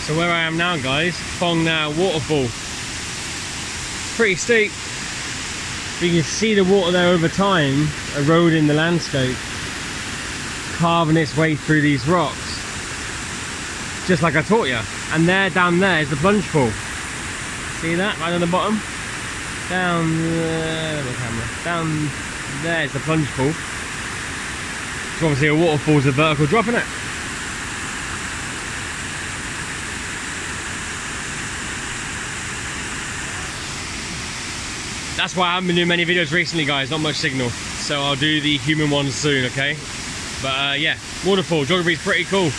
So where I am now, guys, Phong Nha waterfall. Pretty steep. But you can see the water there over time, eroding the landscape, carving its way through these rocks. Just like I taught you. And there, down there, is the plunge pool. See that, right on the bottom? Down there, the camera. Down there is the plunge pool. So obviously a waterfall is a vertical drop, isn't it? That's why I haven't been doing many videos recently, guys, not much signal. So I'll do the human ones soon, okay? But yeah, waterfall, geography is pretty cool.